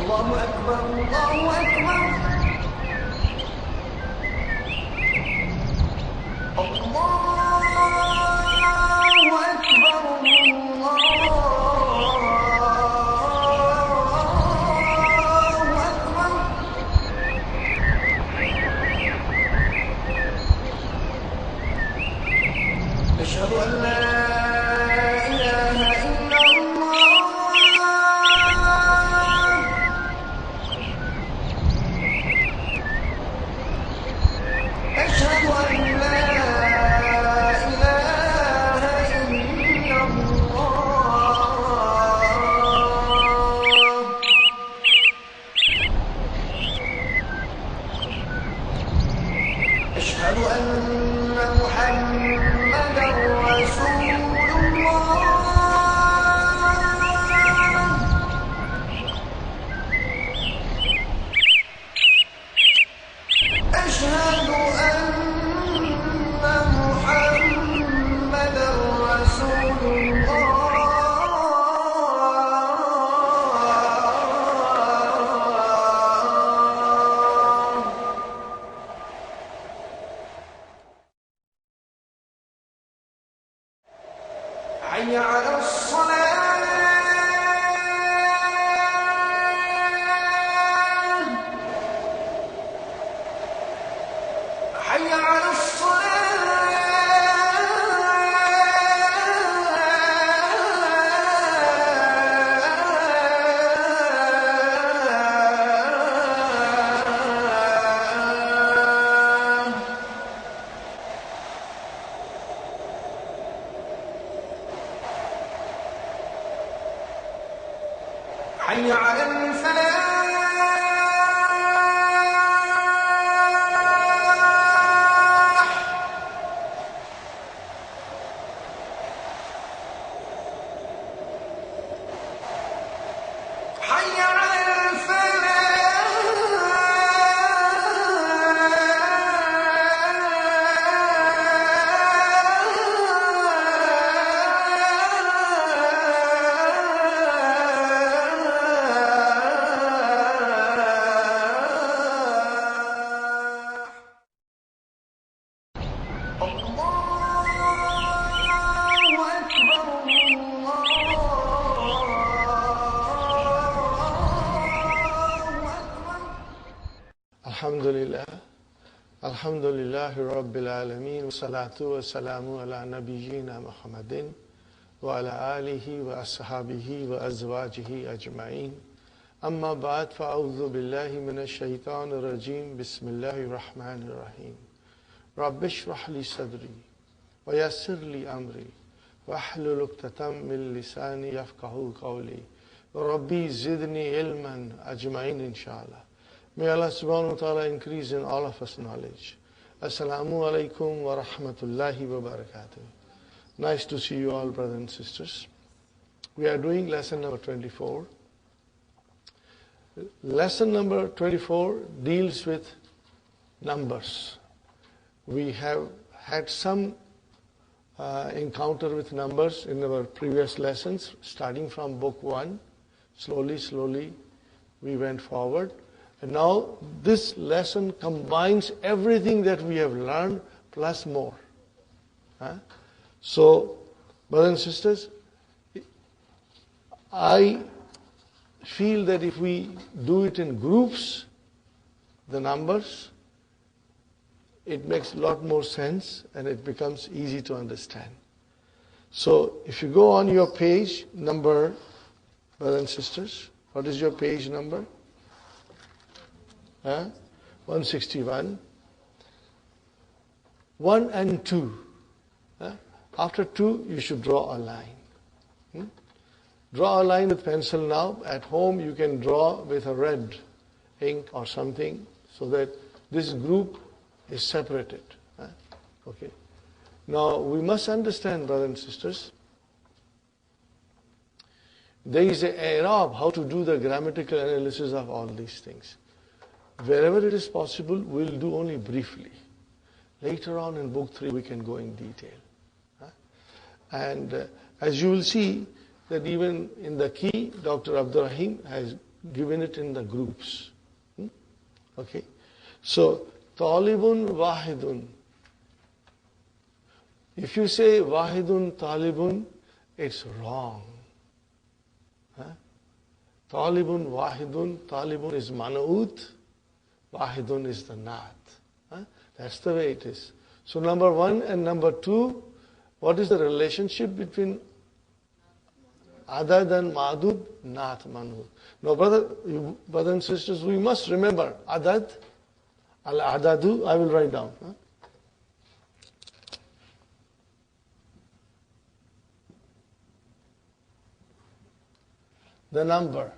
الله أكبر الله أكبر أشهد أن لا إله إلا الله أشهد أن لا إله إلا الله أشهد أن محمدا رسول الله أشهد أن محمدا رسول الله حي على الصلاة حي على حي على الفلاح حي على الحمد لله رب العالمين والصلاة والسلام على نبينا محمد وعلى آله وأصحابه وأزواجه أجمعين أما بعد فأعوذ بالله من الشيطان الرجيم بسم الله الرحمن الرحيم رب اشرح لي صدري ويسر لي أمري واحلل عقدة من لساني يفقهوا قولي ربي زدني علما أجمعين إن شاء الله. May Allah subhanahu wa ta'ala increase in all of us knowledge. Assalamu alaikum wa rahmatullahi wa barakatuh. Nice to see you all, brothers and sisters. We are doing lesson number 24. Lesson number 24 deals with numbers. We have had some encounter with numbers in our previous lessons, starting from book 1. Slowly, we went forward. And now this lesson combines everything that we have learned plus more. So, brothers and sisters, I feel that if we do it in groups, the numbers, it makes a lot more sense and it becomes easy to understand. So, if you go on your page number, brothers and sisters, what is your page number? 161. 1 and 2. After 2, you should draw a line. Draw a line with pencil now. At home, you can draw with a red ink or something so that this group is separated. Okay. Now, we must understand, brothers and sisters, there is an Arab how to do the grammatical analysis of all these things. Wherever it is possible, we'll do only briefly. Later on in book 3, we can go in detail. And as you will see, that even in the key, Dr. Abdurrahim has given it in the groups. Okay. So, talibun, wahidun. If you say wahidun, talibun, it's wrong. Talibun, wahidun, talibun is man'ut, wahidun is the naat. That's the way it is. So number 1 and number 2, what is the relationship between adad and ma'dud? Naat, man'ut. Now brothers and sisters, we must remember adad, al-adadu, I will write down. The number.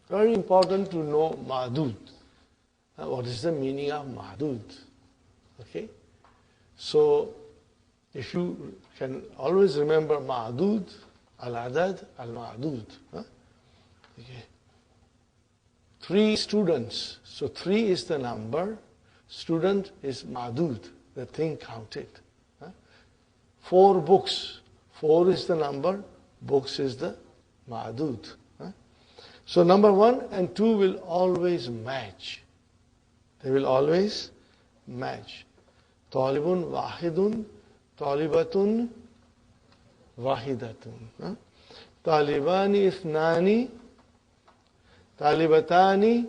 Very important to know ma'dud. What is the meaning of ma'dud? Okay? So, if you can always remember ma'dud, al-adad, al-ma'dud. Okay. 3 students. So 3 is the number. Student is ma'dud, the thing counted. 4 books. 4 is the number. Books is the ma'dud. So number 1 and 2 will always match. They will always match. Talibun wahidun, talibatun wahidatun. Talibani ithnani, talibatani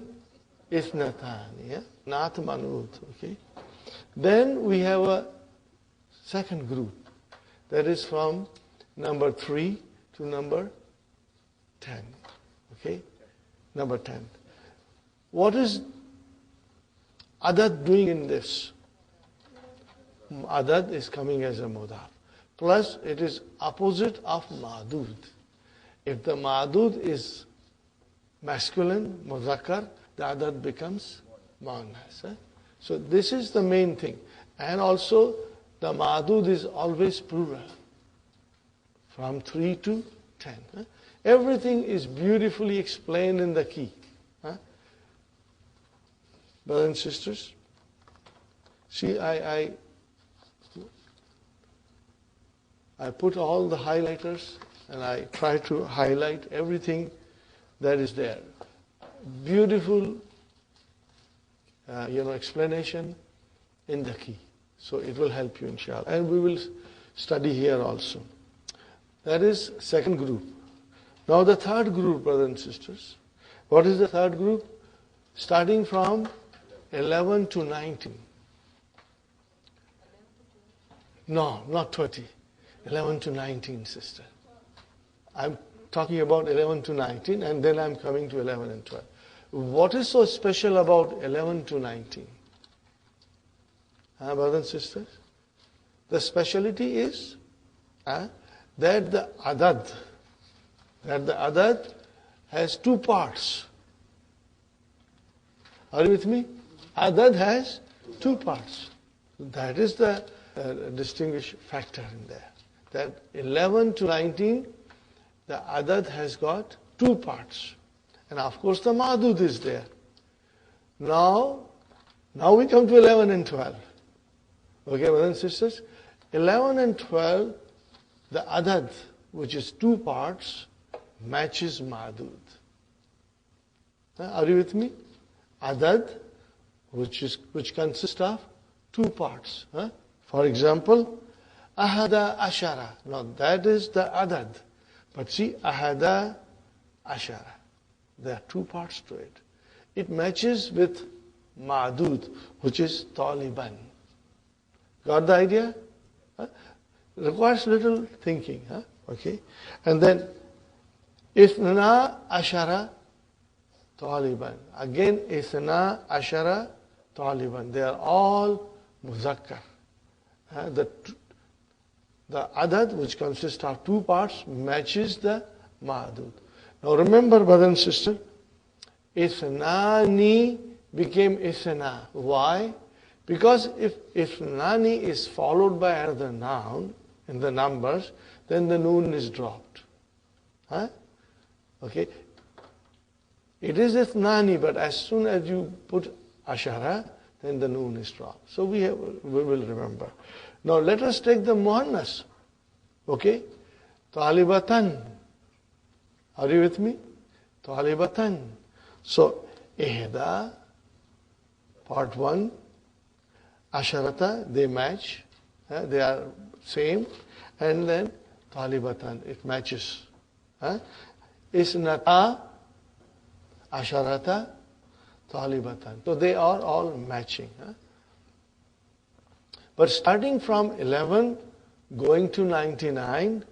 ithnatani. Not man'ut. Okay. Then we have a second group. That is from number 3 to number 10. Okay, number 10. What is adad doing in this? Adad is coming as a mudaf. Plus, it is opposite of ma'dud. If the ma'dud is masculine, muzakkar, the adad becomes muannas. So this is the main thing. And also, the ma'dud is always plural. From 3 to 10. Everything is beautifully explained in the key. Brothers and sisters, see, I put all the highlighters and I try to highlight everything that is there. Beautiful, explanation in the key. So it will help you, inshallah. And we will study here also. That is second group. Now the third group, brothers and sisters. What is the third group? Starting from 11 to 19. No, not 20. 11 to 19, sister. I'm talking about 11 to 19 and then I'm coming to 11 and 12. What is so special about 11 to 19? Brothers and sisters? The speciality is that the adad has 2 parts. Are you with me? Adad has 2 parts. That is the distinguished factor in there. That 11 to 19, the adad has got 2 parts. And of course the ma'dud is there. Now we come to 11 and 12. Okay, brothers and sisters? 11 and 12, the adad, which is 2 parts, matches ma'dud. Are you with me? Adad, which consists of 2 parts. For example, ahada ashara. Now that is the adad. But see, ahada ashara. There are 2 parts to it. It matches with ma'dud, which is taliban. Got the idea? Requires little thinking. Okay. And then Ithna ashara taliban. Again, Ithna ashara taliban. They are all muzakkar. The adad, which consists of 2 parts, matches the ma'dud. Now remember, brother and sister, Ithnani became Ithna. Why? Because if Ithnani is followed by another noun in the numbers, then the noon is dropped. Huh? Okay. It is ithnani, but as soon as you put ashara, then the noon is dropped. So we will remember. Now let us take the muannas. Okay? Talibatan. Are you with me? Talibatan. So, ihda, part 1, asharata, they match. They are same. And then talibatan, it matches. Isnata, asharata, talibatan. So they are all matching. But starting from 11 going to 99,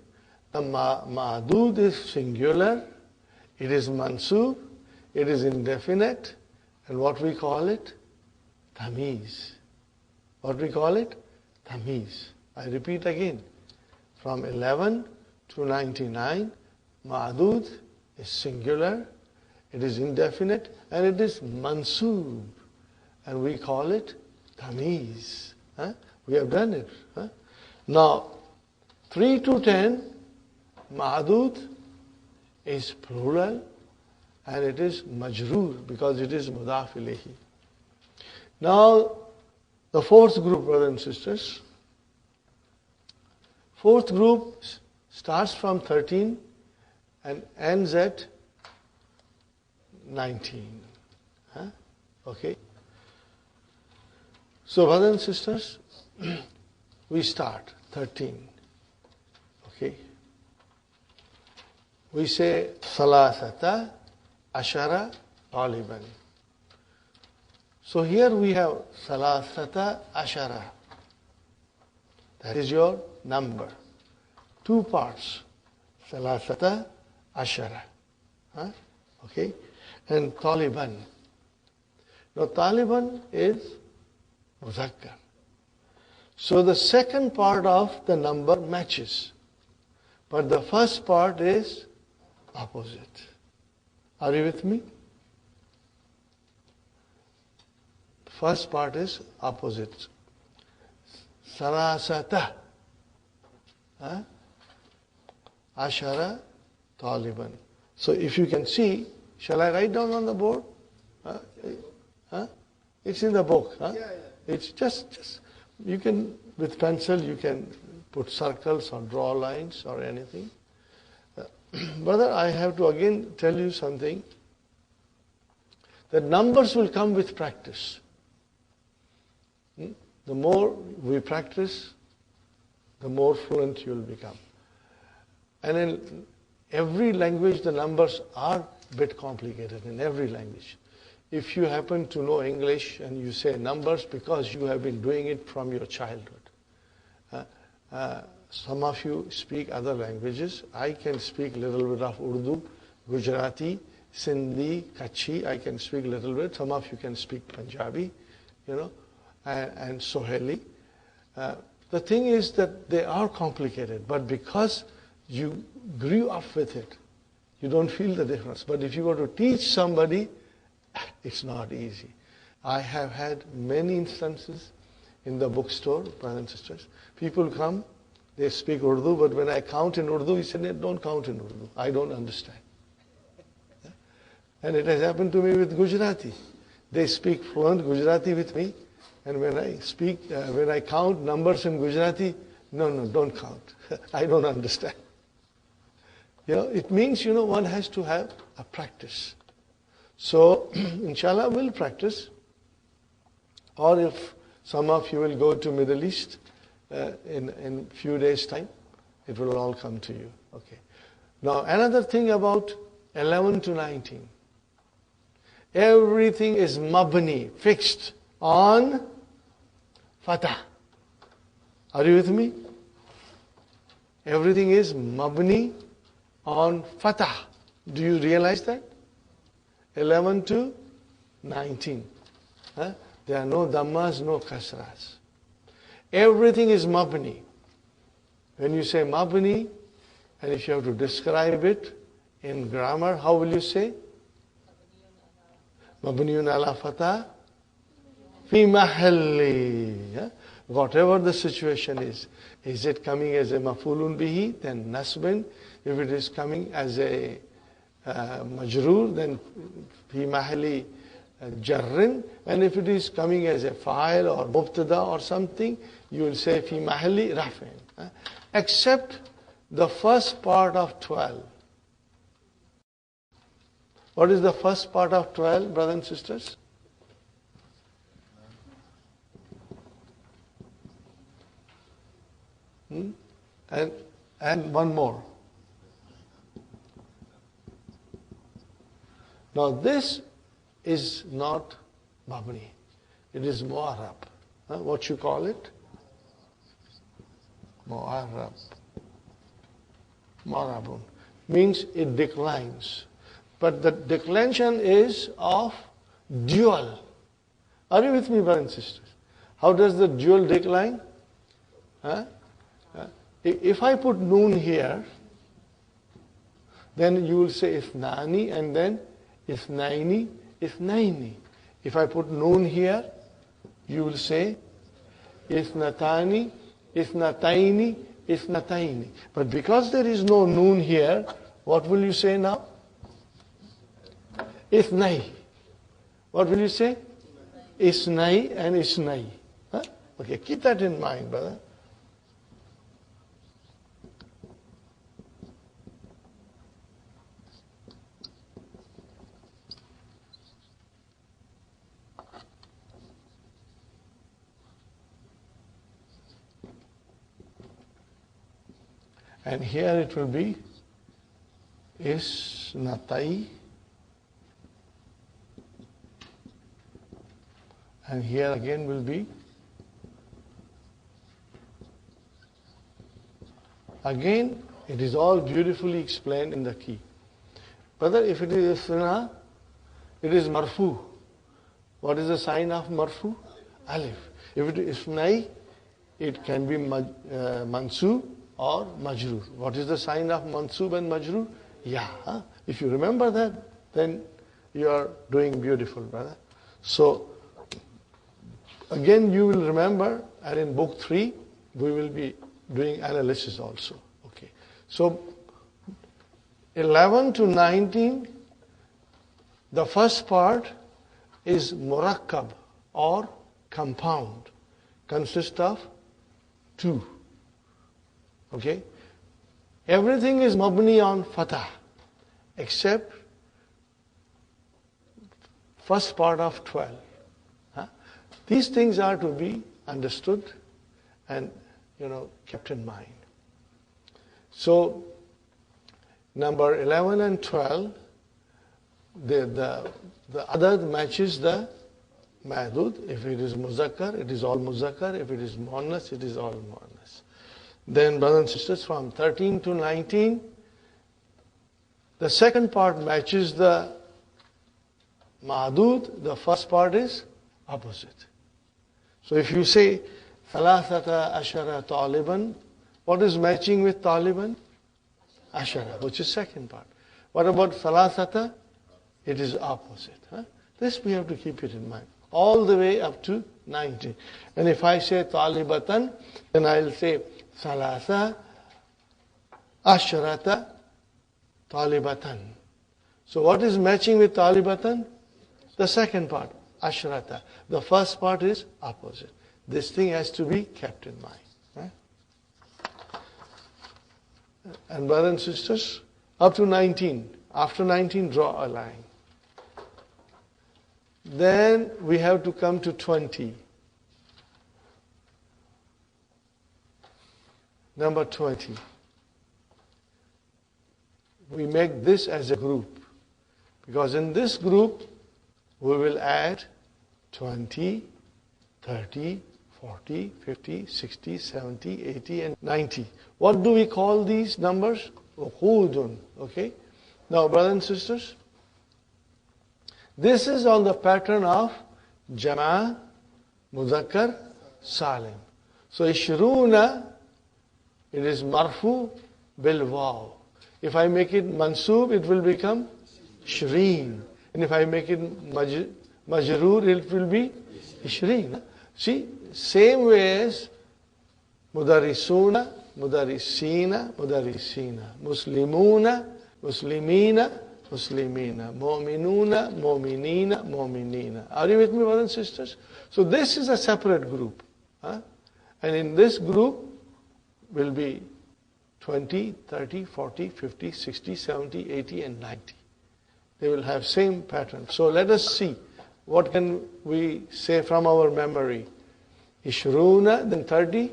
the ma'adud is singular, it is mansub, it is indefinite, and what we call it? Tamiz. What we call it? Tamiz. I repeat again. From 11 to 99, ma'adud is singular, it is indefinite, and it is mansub. And we call it tamiz. We have done it. Now, 3 to 10, ma'adud is plural, and it is majroor because it is mudaf ilayhi. Now, the fourth group, brothers and sisters. Fourth group starts from 13 and ends at 19. Okay. So, brothers and sisters, we start 13. Okay. We say salasata ashara taliban. So here we have salasata ashara. That is your number. 2 parts. Salasata ashara. Okay. And taliban. Now taliban is muzakkar. So the second part of the number matches. But the first part is opposite. Are you with me? The first part is opposite. Sarasata. Ashara taliban. So if you can see, shall I write down on the board? It's in the book. Yeah. It's just you can, with pencil, you can put circles or draw lines or anything. Brother, I have to again tell you something. That numbers will come with practice. The more we practice, the more fluent you will become. And in every language, the numbers are a bit complicated in every language. If you happen to know English and you say numbers because you have been doing it from your childhood. Some of you speak other languages. I can speak a little bit of Urdu, Gujarati, Sindhi, Kutchi. I can speak a little bit. Some of you can speak Punjabi, and Soheli. The thing is that they are complicated, but because you grew up with it, you don't feel the difference. But if you were to teach somebody, it's not easy. I have had many instances in the bookstore, brothers and sisters. People come, they speak Urdu, but when I count in Urdu, he said, don't count in Urdu. I don't understand. And it has happened to me with Gujarati. They speak fluent Gujarati with me, and when I count numbers in Gujarati, no, don't count. I don't understand. It means, one has to have a practice. So, inshallah, we'll practice. Or if some of you will go to Middle East in few days' time, it will all come to you. Okay. Now, another thing about 11 to 19. Everything is mabni, fixed on fatah. Are you with me? Everything is mabni on fatah. Do you realize that? 11 to 19. There are no dhammas, no kasras. Everything is mabni. When you say mabni, and if you have to describe it in grammar, how will you say? Mabniyun ala fatah fi mahalli. whatever the situation is it coming as a mafulun bihi, then nasbin. If it is coming as a majroor, then fi mahalli jarrin. And if it is coming as a fa'il or mubtada or something, you will say fi mahalli rafin. Except the first part of 12. What is the first part of 12, brothers and sisters? And one more. Now this is not mabni. It is mu'arab. What you call it? Mu'arab. Mu'arabun. Means it declines. But the declension is of dual. Are you with me, brothers and sisters? How does the dual decline? If I put noon here, then you will say ithnani and then ithnaini, ithnaini. If I put noon here, you will say ithnatani, ithnataini, ithnataini. But because there is no noon here, what will you say now? Ithnai. What will you say? Isnai and isnai. Okay, keep that in mind, brother. And here it will be isnatai. And here again will be, again, it is all beautifully explained in the key. Brother, if it is isna, it is marfu. What is the sign of marfu? Alif. If it is isnai, it can be mansub or majroor. What is the sign of mansub and majroor? Ya. If you remember that, then you are doing beautiful, brother. So, again, you will remember, and in book 3, we will be doing analysis also. Okay. So, 11 to 19, the first part is murakkab or compound, consists of 2. Okay. Everything is mabni on fatah, except first part of 12. These things are to be understood and, kept in mind. So, number 11 and 12, the other matches the mahdud. If it is muzakkar, it is all muzakkar. If it is muannas, it is all muannas. Then, brothers and sisters, from 13 to 19, the second part matches the mahdud. The first part is opposite. So if you say thalathata ashara taliban, what is matching with taliban? Ashara, which is second part. What about thalathata? It is opposite. This we have to keep it in mind. All the way up to 19. And if I say talibatan, then I'll say thalatha asharata talibatan. So what is matching with talibatan? The second part. Ashrata. The first part is opposite. This thing has to be kept in mind. And brothers and sisters, up to 19. After 19, draw a line. Then we have to come to 20. Number 20. We make this as a group. Because in this group, we will add 20, 30, 40, 50, 60, 70, 80, and 90. What do we call these numbers? Uqudun. Okay? Now, brothers and sisters, this is on the pattern of Jama, Muzakkar, Salim. So, Ishruna, it is Marfu bil Waw. If I make it Mansub, it will become Shreen. And if I make it Majroor, it will be Ishreen. See, same way as mudarisuna, mudarisina, mudarisina, muslimuna, muslimina, muslimina, mu'minuna, mu'minina, mu'minina. Are you with me, brothers and sisters? So this is a separate group. And in this group will be 20, 30, 40, 50, 60, 70, 80, and 90. They will have same pattern. So let us see. What can we say from our memory? Ishruna, then 30,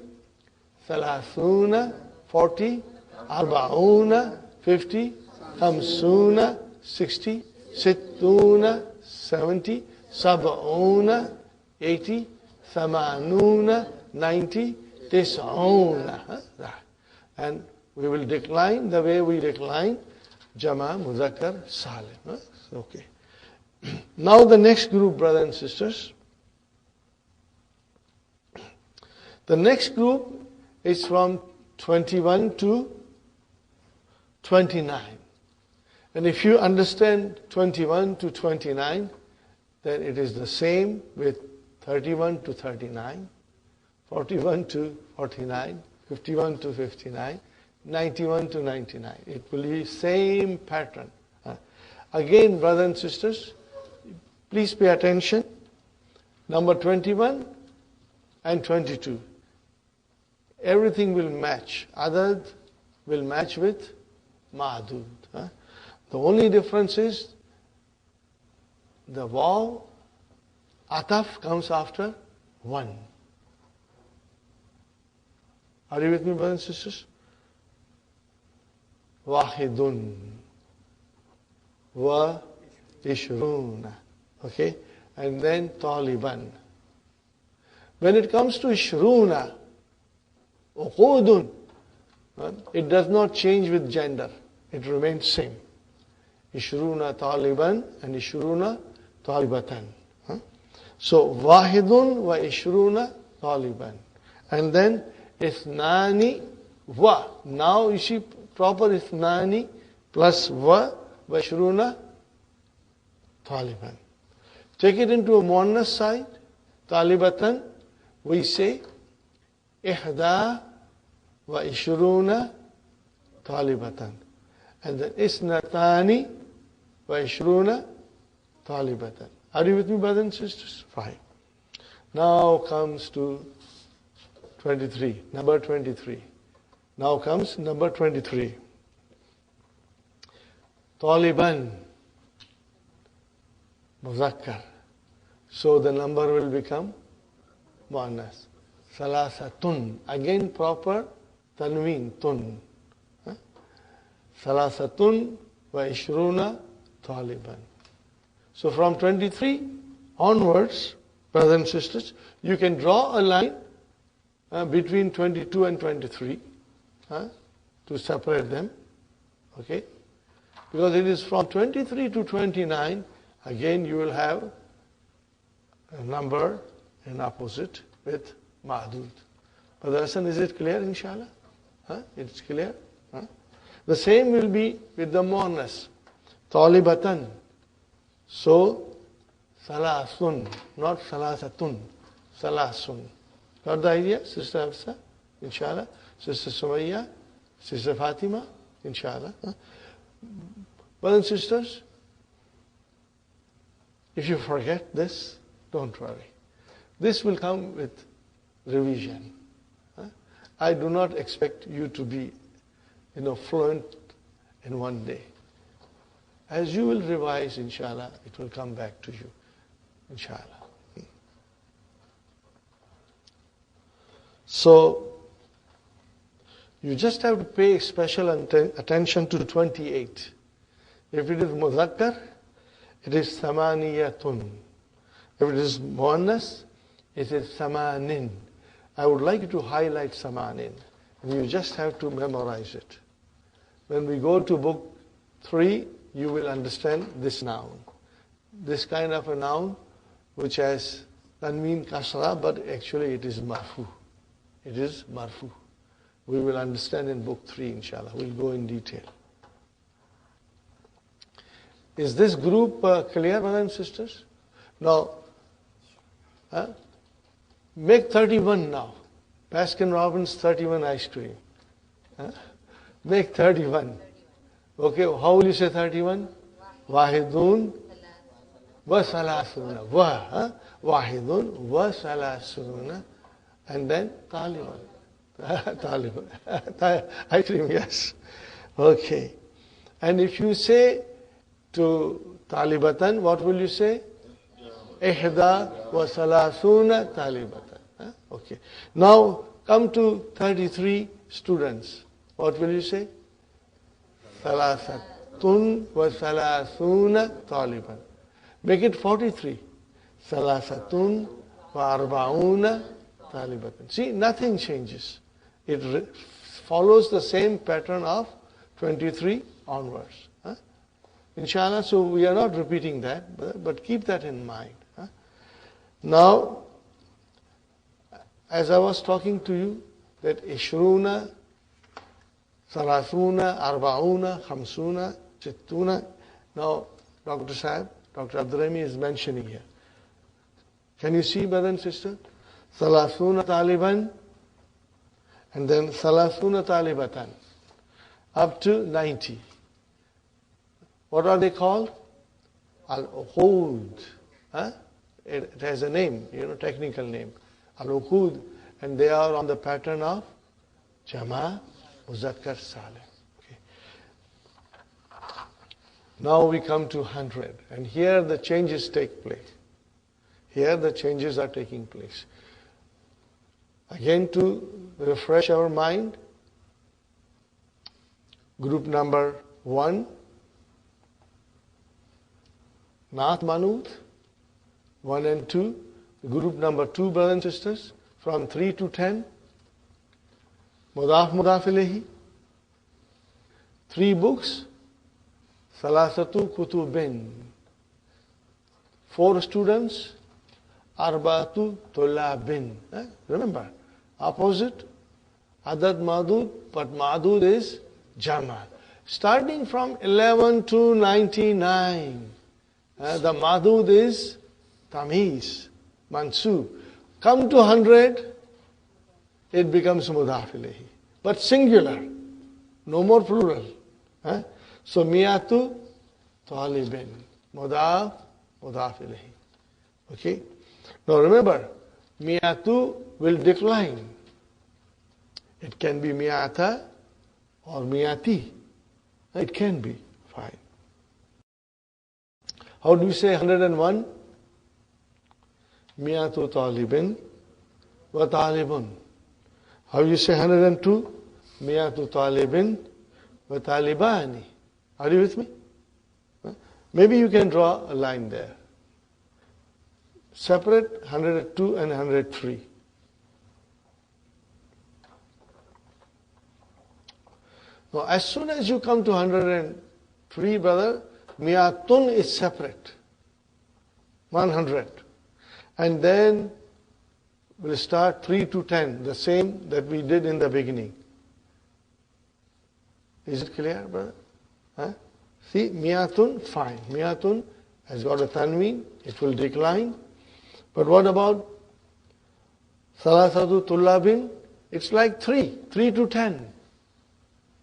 Thalathuna, 40, Arbauna, 50, Khamsuna, 60, Sittuna, 70, Sab'una, 80, Thamanuna, 90, Tis'una. And we will decline the way we decline Jama, Muzakkar, Salim. Okay. Now the next group, brothers and sisters. The next group is from 21 to 29. And if you understand 21 to 29, then it is the same with 31 to 39, 41 to 49, 51 to 59, 91 to 99. It will be same pattern. Again, brothers and sisters, please pay attention. Number 21 and 22. Everything will match. Adad will match with ma'dud. The only difference is the waw, ataf comes after 1. Are you with me, brothers and sisters? Wahidun wa ishruna. Okay? And then taliban. When it comes to ishruna, uqudun, it does not change with gender. It remains same. Ishruna taliban and ishruna talibatan. So, wahidun wa ishruna taliban. And then, ithnani wa. Now you see proper ithnani plus wa ishruna taliban. Take it into a muannas side. Talibatan, we say ihda wa ishruna talibatan. And then isnatani wa ishruna talibatan. Are you with me, brothers and sisters? Fine. Now comes to 23. Number 23. Now comes number 23. Taliban. Muzakkar. So the number will become muannas. Salasatun. Again proper tanween. Tun. Salasatun wa ishruna taliban. So from 23 onwards, brothers and sisters, you can draw a line between 22 and 23 to separate them. Okay? Because it is from 23 to 29, again you will have a number in opposite with ma'dud. Brother Hassan, is it clear, inshallah? It's clear? The same will be with the muannas. Talibatan. So, salasun, not salasatun, salasun. Got the idea, Sister Hafsa? Inshallah. Sister Sumayya? Sister Fatima? Inshallah. Brothers and sisters, if you forget this, don't worry. This will come with revision. I do not expect you to be, fluent in one day. As you will revise, inshallah, it will come back to you. Inshallah. So, you just have to pay special attention to 28. If it is muzakkar, it is samaniyatun. If it is muannas, it is samanin. I would like you to highlight samanin. And you just have to memorize it. When we go to book 3, you will understand this noun. This kind of a noun which has tanween kasra, but actually it is marfu. It is marfu. We will understand in book 3, inshallah. We'll go in detail. Is this group clear, brothers and sisters? Now, Make 31 now. Baskin Robbins 31 ice cream. Huh? Make 31. Okay, how will you say 31? Wahidun wa salasuna. Wahidun wa salasuna. And then Taliban. Taliban. Ice cream, yes. Okay. And if you say to Talibatan, what will you say? Ihda wa salasuna Talibatan. Okay. Now come to 33 students. What will you say? Salasatun wa salasuna Taliban. Make it 43. Salasatun wa arbauna Talibatan. See, nothing changes. It follows the same pattern of 23 onwards. Inshallah, so we are not repeating that, but keep that in mind. Now, as I was talking to you, that Ishruna, Salasuna, Arbauna, Khamsuna, Sittuna. Now, Dr. Saab, Dr. Abdurrahmi is mentioning here. Can you see, brother and sister? Salasuna Taliban, and then Salasuna Talibatan, up to 90. What are they called? Al-Uqud. It has a name, technical name. Al-Uqud. And they are on the pattern of Jama, Muzakkar, Salih. Okay. Now we come to 100. And here the changes take place. Here the changes are taking place. Again, to refresh our mind, group number 1, Naat Manut, 1 and 2. Group number 2, brothers and sisters, from 3 to 10. Mudaf Mudaf Ilayhi. 3 books. Salasatu Kutubin. 4 students. Arbatu Tulabin. Remember, opposite, Adad Madud, but Madud is Jama. Starting from 11 to 99. The Madud is Tamiz, Mansub. Come to 100, it becomes Mudaf Ilayhi. But singular, no more plural. So Miyatu Talibin, Mudaf, Mudaf Ilayhi. Okay? Now remember, Miyatu will decline. It can be Miyata or Miyati. It can be. Fine. How do you say 101? Miyatu Talibin wa Talibun. How do you say 102? Miyatu Talibin wa Talibani. Are you with me? Maybe you can draw a line there. Separate 102 and 103. Now, as soon as you come to 103, brother, Miyatun is separate. 100. And then we'll start 3 to 10, the same that we did in the beginning. Is it clear, brother? See, Miyatun, fine. Miyatun has got a tanween, it will decline. But what about Salasatu Tullabin? It's like 3 to 10.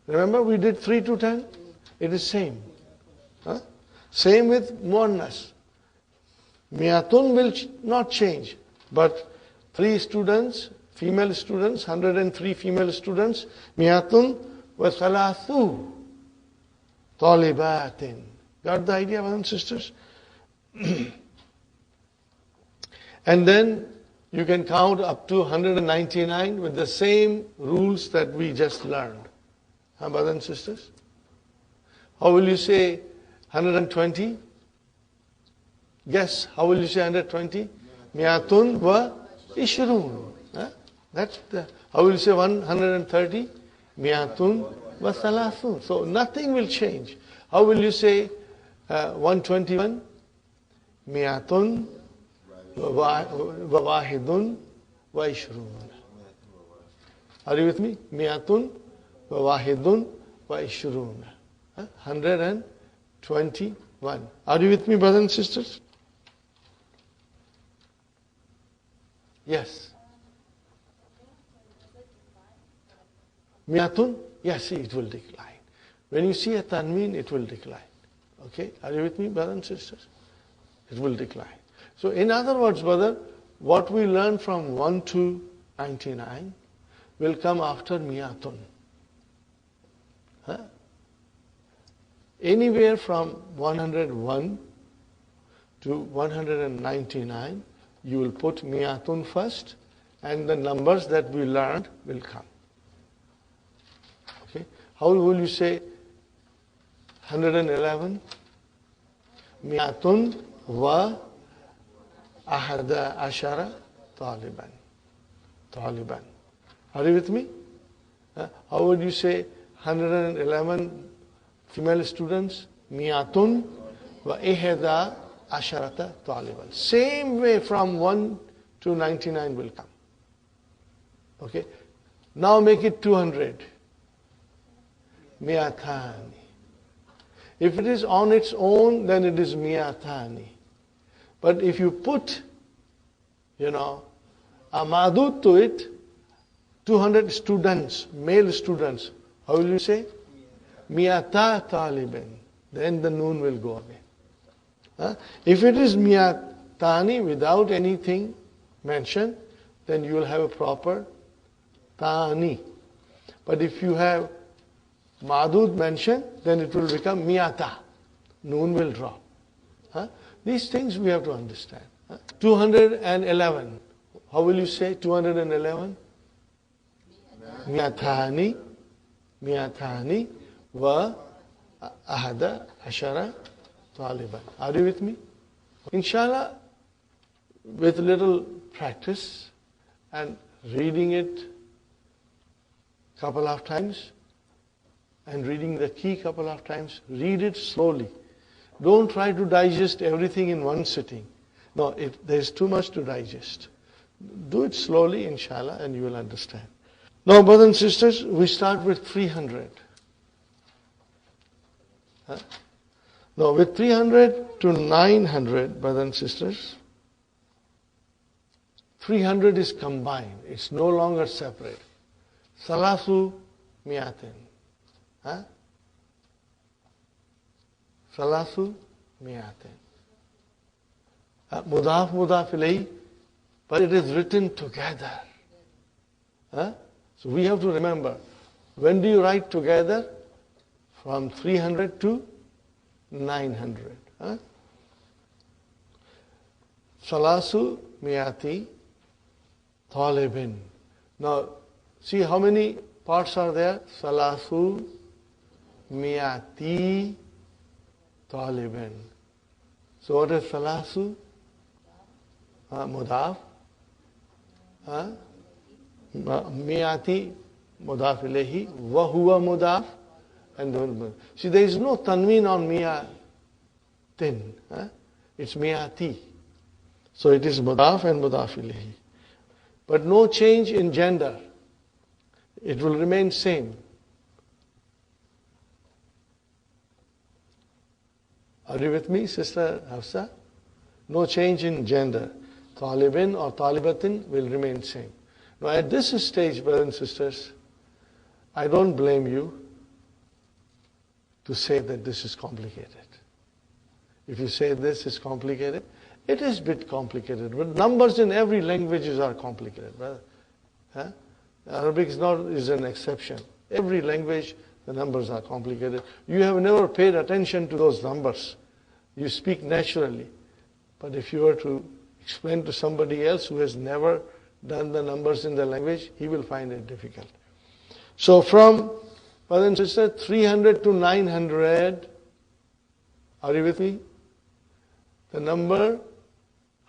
Remember we did 3 to 10? It is same. Same with Muannas. Miyatun will not change. But 3 students, female students, 103 female students, Miyatun wa Salathu Talibatin. Got the idea, brothers and sisters? And then you can count up to 199 with the same rules that we just learned. Brothers and sisters? How will you say 120? Guess, how will you say 120? Miyatun wa Ishrun. That's the, how will you say 130? Miyatun wa Salasun. So nothing will change. How will you say 121? Miyatun wa wahidun wa ishrun. Are you with me? Miyatun wa wahidun wa ishrun. 121. Are you with me, brothers and sisters? Yes. Miyatun, yes, it will decline. When you see a tanween, it will decline. Okay, are you with me, brothers and sisters? It will decline. So in other words, brother, what we learn from 1 to 99 will come after Miyatun. Huh? Anywhere from 101 to 199, you will put Miyatun first, and the numbers that we learned will come. Okay? How will you say 111? Miyatun wa ahada ashara taliban. Taliban. Are you with me? How would you say 111 female students? Miyatun wa ihda asharata taliban. Same way from 1 to 99 will come. Okay? Now make it 200. Miyatani. If it is on its own, then it is miyatani. But if you put, a madud to it, 200 students, male students, how will you say? Miyata talibin. Then the noon will go away. If it is miyatani without anything mentioned, then you will have a proper tani. But if you have madud mentioned, then it will become miyata. Noon will drop. These things we have to understand. 211. How will you say 211? Miyatani. Miyatani wa ahada ashara taliban. Are you with me? Inshallah, with little practice and reading it couple of times and reading the key couple of times, read it slowly. Don't try to digest everything in one sitting. No, there's too much to digest. Do it slowly, inshallah, and you will understand. Now, brothers and sisters, we start with 300. Now, with 300 to 900, brothers and sisters, 300 is combined. It's no longer separate. Salasu miatin. Salasu miatin. Mudaf ilayhi, but it is written together. So we have to remember, when do you write together? From 300 to 900. Salasu miati talibin. Now, see how many parts are there? Salasu miati talibin. So what is salasu? Mudaf. Miati mudaf ilayhi. Wa huwa mudaf. And see, there is no tanween on miatin. It's miati. So it is mudaf and mudaf ilayhi. But no change in gender. It will remain same. Are you with me, Sister Hafsa? No change in gender. Talibin or talibatin will remain same. Now at this stage, brothers and sisters, I don't blame you to say that this is complicated. If you say this is complicated, it is a bit complicated. But numbers in every language are complicated, brother. Arabic is an exception. Every language, the numbers are complicated. You have never paid attention to those numbers. You speak naturally. But if you were to explain to somebody else who has never done the numbers in the language, he will find it difficult. So from, brothers and sisters, 300 to 900, are you with me? The number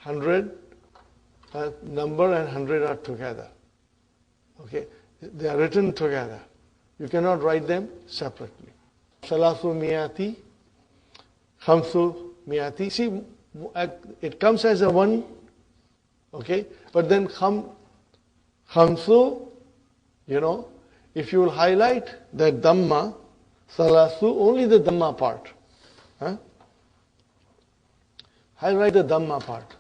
100, number and 100 are together. Okay? They are written together. You cannot write them separately. Salasu miati, khamsu miati. See, it comes as a one, okay? But then khamsu, if you will highlight that dhamma, salasu, only the dhamma part. Highlight the dhamma part.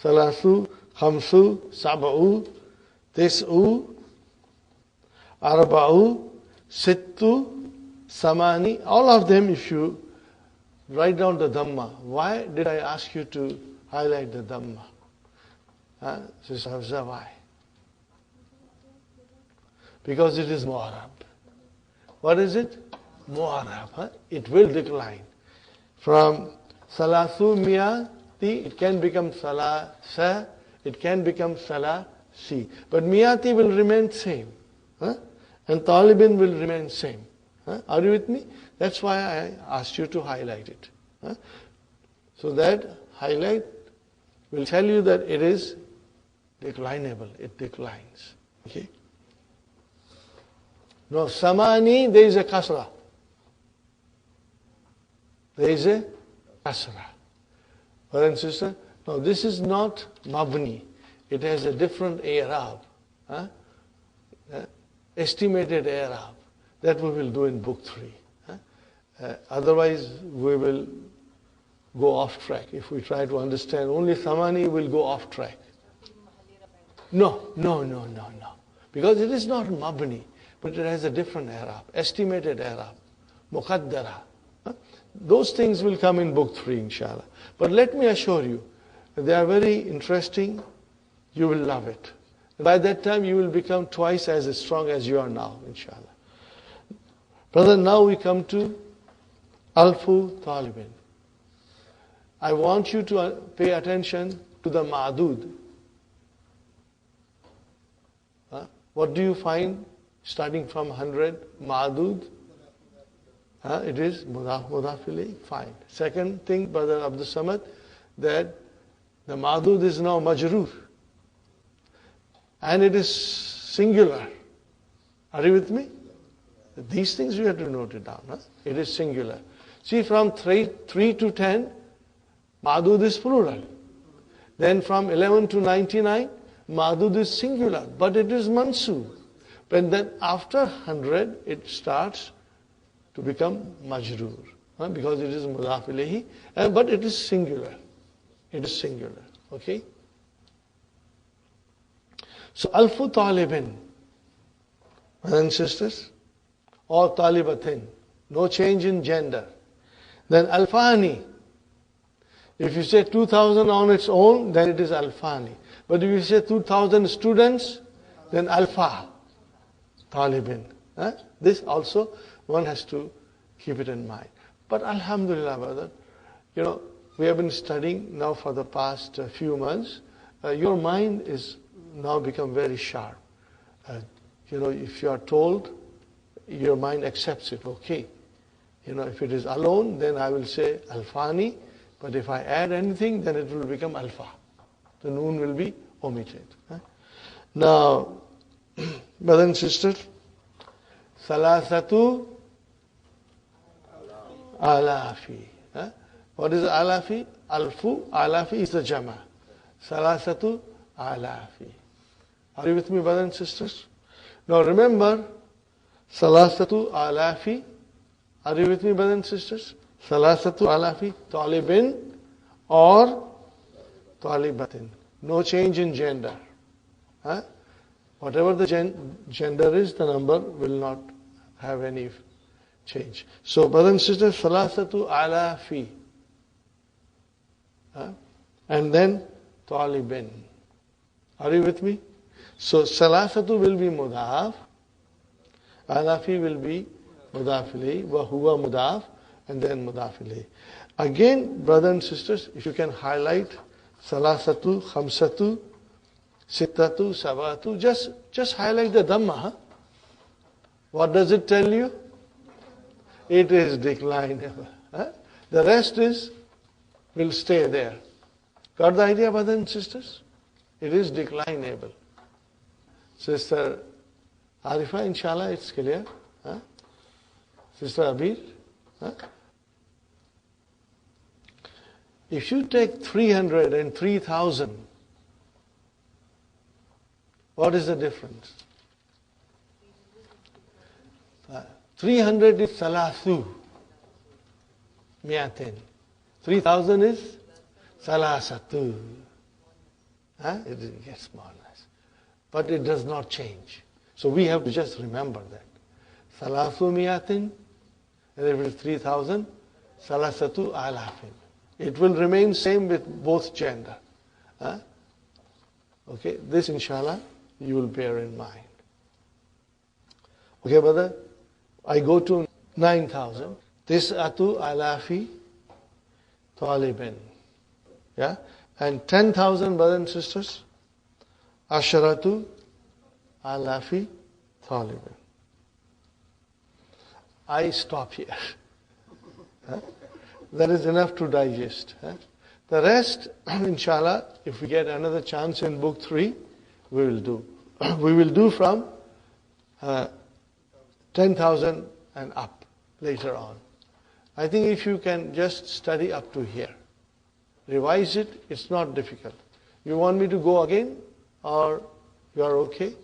Salasu, khamsu, sab'u, tis'u, arba'u, sittu, samani. All of them, if you write down the Dhamma. Why did I ask you to highlight the Dhamma? Sister Hafsa, why? Because it is Mu'arab. What is it? Mu'arab. It will decline. From Salathu Miyati, it can become Salasa, it can become Salasi. But Miyati will remain same. And Talibin will remain same. Are you with me? That's why I asked you to highlight it. So that highlight will tell you that it is declinable. It declines. Okay? Now, Samani, there is a kasra. There is a kasra. Brother and sister, now this is not mabni. It has a different i'rab. Estimated i'rab. That we will do in book 3. Otherwise, we will go off track. If we try to understand only Samani, we'll go off track. No. Because it is not mabni, but it has a different i'rab. Estimated i'rab. Muqaddara. Those things will come in book 3, inshallah. But let me assure you, they are very interesting. You will love it. By that time, you will become twice as strong as you are now, inshallah. Brother, now we come to Alfu Talibin. I want you to pay attention to the Ma'dud. What do you find starting from 100? Ma'dud. It is Mudaf ilayh. Fine. Second thing, Brother Abdul Samad, that the Ma'dud is now Majroor. And it is singular. Are you with me? These things you have to note it down. It is singular. See, from 3 to 10, Ma'dud is plural. Then from 11 to 99, Ma'dud is singular, but it is mansub. But then after 100, it starts to become majroor. Because it is mudaf ilayhi, but it is singular. It is singular. Okay? So, alfu talibin, brothers and sisters, or talibatin, no change in gender. Then alfani, if you say 2,000 on its own, then it is alfani. But if you say 2,000 students, then alfa, talibin. This also one has to keep it in mind. But alhamdulillah, brother, we have been studying now for the past few months. Your mind is now become very sharp. If you are told, your mind accepts it, okay. If it is alone, then I will say alfani, but if I add anything, then it will become alfa. The noon will be omitted. Now, brothers and sisters, salasatu alafi. What is alafi? Alfu, alafi is the jama. Salasatu alafi. Are you with me, brothers and sisters? Now remember, salasatu alafi. Are you with me, brothers and sisters? Salasatu alafi, talibin or talibatin. No change in gender. Whatever the gender is, the number will not have any change. So, brothers and sisters, salasatu alafi. And then talibin. Are you with me? So, salasatu will be mudaf. Alafi will be mudaf ilayhi. Wa huwa mudaf. And then mudaf ilayhi. Again, brothers and sisters, if you can highlight salasatu, khamsatu, sittatu, sabatu, just highlight the Dhamma. What does it tell you? It is declinable. The rest will stay there. Got the idea, brothers and sisters? It is declinable. Sister Arifa, inshallah, it's clear. Sister Abir. If you take 300 and 3,000, what is the difference? 300 is salathu, miatin. 3,000 is salasatu. It gets more or less. But it does not change. So we have to just remember that. Salasu miatin, and if it is 3,000, salasatu alafin. It will remain same with both gender. Huh? Okay, this inshallah you will bear in mind. Okay, brother, I go to 9,000. Tis'atu alafi talibin. Yeah? And 10,000, brothers and sisters, asharatu alafi talibin. I stop here. Huh? That is enough to digest. Huh? The rest, inshallah, if we get another chance in book 3, we will do. We will do from 10,000 and up later on. I think if you can just study up to here, revise it, it's not difficult. You want me to go again, or you are okay?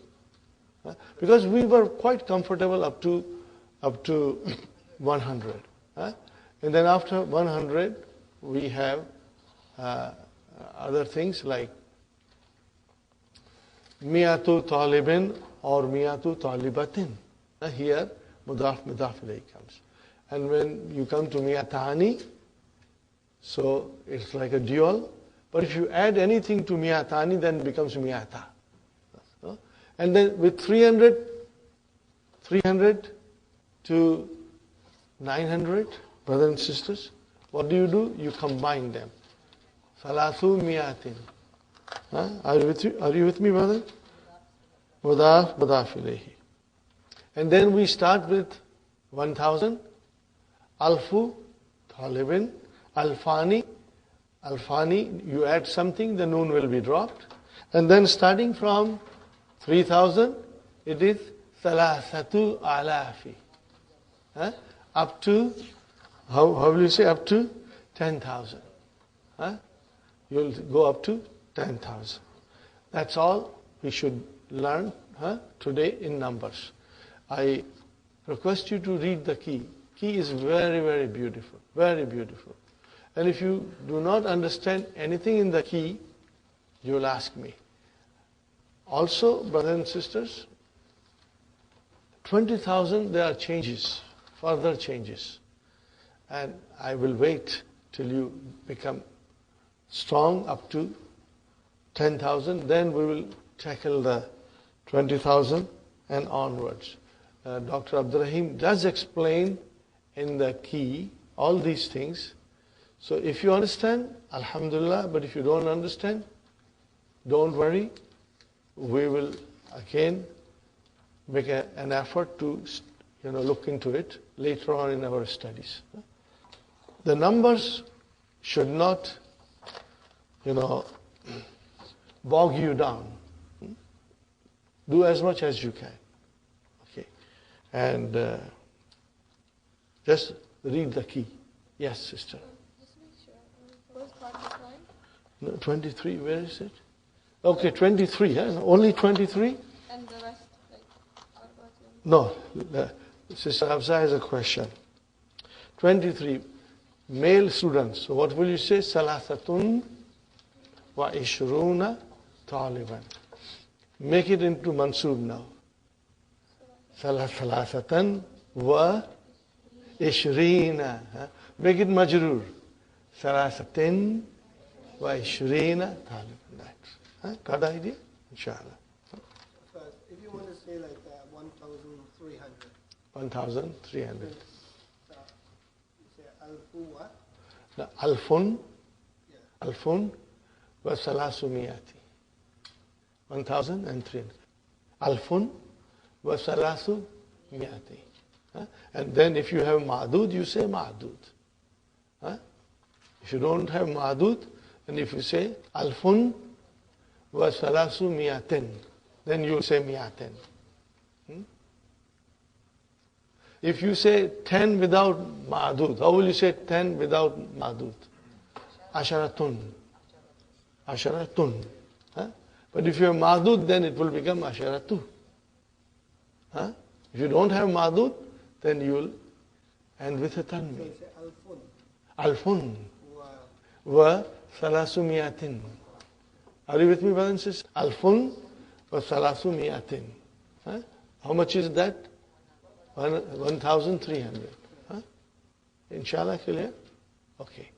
Because we were quite comfortable up to 100. And then after 100, we have other things like miyatu talibin or miyatu talibatin. Here, mudaf ilayh comes. And when you come to miyatani, so it's like a dual. But if you add anything to miyatani, then it becomes miyata. And then with 300 to 900, brothers and sisters, what do? You combine them. Salathu miyatin. Are you with me, brother? Mudaf ilayhi. And then we start with 1,000. Alfu, talibin, alfani, you add something, the noon will be dropped. And then starting from 3,000, it is salasatu alafi. Up to, how will you say, up to 10,000. You'll go up to 10,000. That's all we should learn today in numbers. I request you to read the key. Key is very, very beautiful. Very beautiful. And if you do not understand anything in the key, you will ask me. Also, brothers and sisters, 20,000, there are changes, further changes. And I will wait till you become strong up to 10,000. Then we will tackle the 20,000 and onwards. Dr. Abdurrahim does explain in the key all these things. So if you understand, alhamdulillah, but if you don't understand, don't worry. We will again make an effort to look into it later on in our studies. The numbers should not bog you down. Do as much as you can. Okay. And just read the key. Yes, sister. Just make sure. First part is line. No, 23, where is it? Okay, 23, huh? Only 23? And the rest, like, No, Sister Hafsa has a question. 23, male students. So what will you say? Salasatun wa ishruna taliban. Make it into mansub now. Salasatan wa ishrina. Make it majrur. Salasatin wa ishrina taliban. Got the idea? Inshallah. If you want to say like 1,300. 1,300. You say alfu what? Alfun. Yeah. Alfun wa salasumiyati. 1,300. Alfun wa salasumiyati. And then if you have ma'dud, you say ma'dud. If you don't have ma'dud, and if you say alfun wa salasumiyatin, then you say miyatin. If you say 10 without ma'dud, how will you say 10 without ma'dud? Asharatun. Asharatun. But if you have ma'dud, then it will become asharatu. If you don't have ma'dud, then you will end with a So tanween. you say alfun. Alfun Wa wa salasumiyatin. Are you with me, brothers and sisters? Alfun wa salasumiyatin. How much is that? 1,300. Huh? Inshallah, clear? Okay.